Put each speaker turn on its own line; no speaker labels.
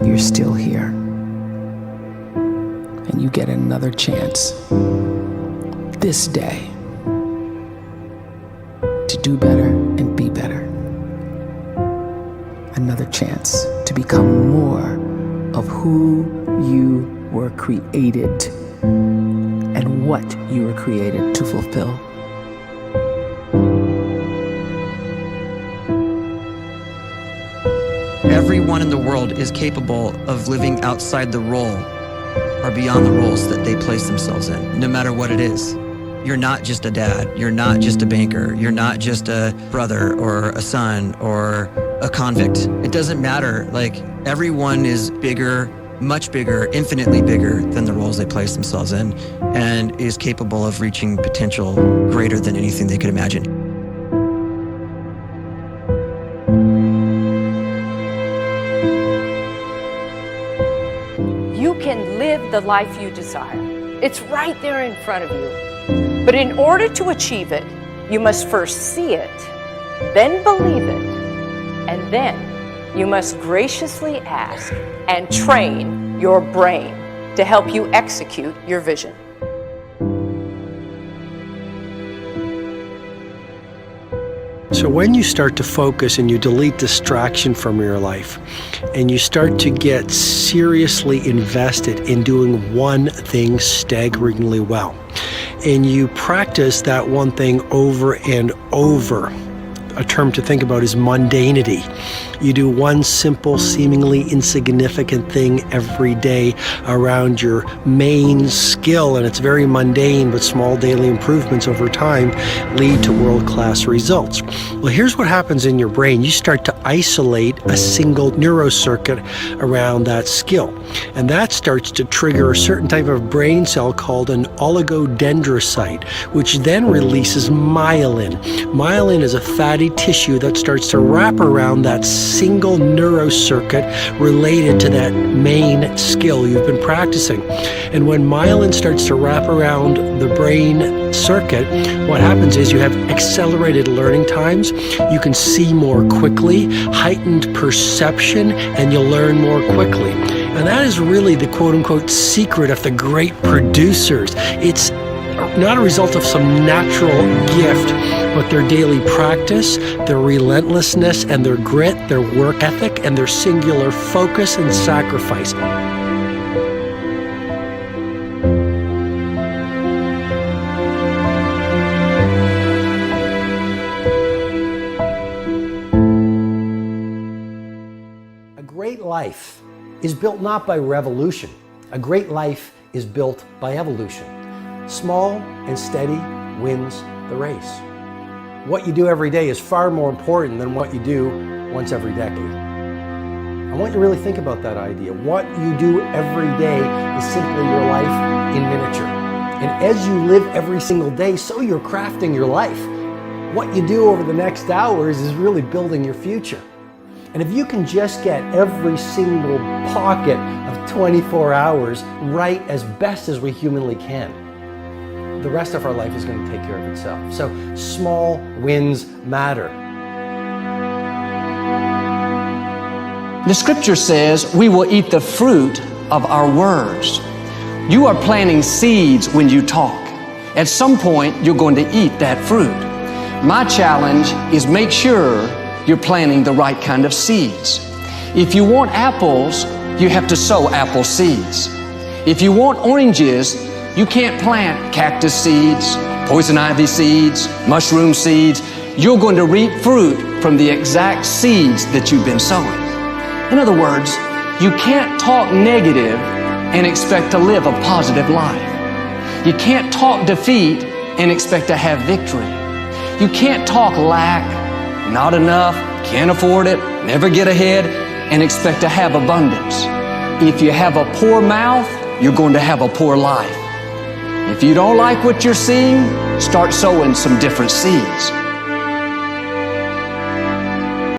you're still here. And you get another chance this day to do better and be better. Another chance to become more of who you were created and what you were created to fulfill.
Everyone in the world is capable of living outside the role or beyond the roles that they place themselves in, no matter what it is. You're not just a dad, you're not just a banker, you're not just a brother or a son or a convict. It doesn't matter. Like, everyone is bigger, much bigger, infinitely bigger than the roles they place themselves in, and is capable of reaching potential greater than anything they could imagine.
You can live the life you desire. It's right there in front of you. But in order to achieve it, you must first see it, then believe it, and then you must graciously ask and train your brain to help you execute your vision.
So when you start to focus and you delete distraction from your life, and you start to get seriously invested in doing one thing staggeringly well, and you practice that one thing over and over, a term to think about is mundanity. You do one simple, seemingly insignificant thing every day around your main skill, and it's very mundane, but small daily improvements over time lead to world-class results. Well, here's what happens in your brain. You start to isolate a single neurocircuit around that skill, and that starts to trigger a certain type of brain cell called an oligodendrocyte, which then releases myelin. Myelin is a fatty tissue that starts to wrap around that single neurocircuit related to that main skill you've been practicing. And when myelin starts to wrap around the brain circuit, what happens is you have accelerated learning times, you can see more quickly, heightened perception, and you'll learn more quickly. And that is really the quote-unquote secret of the great producers. It's not a result of some natural gift, but their daily practice, their relentlessness and their grit, their work ethic, and their singular focus and sacrifice. A great life is built not by revolution. A great life is built by evolution. Small and steady wins the race. What you do every day is far more important than what you do once every decade. I want you to really think about that idea. What you do every day is simply your life in miniature. And as you live every single day, so you're crafting your life. What you do over the next hours is really building your future. And if you can just get every single pocket of 24 hours right as best as we humanly can, the rest of our life is going to take care of itself. So small wins matter.
The scripture says we will eat the fruit of our words. You are planting seeds when you talk. At some point, you're going to eat that fruit. My challenge is make sure you're planting the right kind of seeds. If you want apples, you have to sow apple seeds. If you want oranges, you can't plant cactus seeds, poison ivy seeds, mushroom seeds. You're going to reap fruit from the exact seeds that you've been sowing. In other words, you can't talk negative and expect to live a positive life. You can't talk defeat and expect to have victory. You can't talk lack, not enough, can't afford it, never get ahead, and expect to have abundance. If you have a poor mouth, you're going to have a poor life. If you don't like what you're seeing, start sowing some different seeds.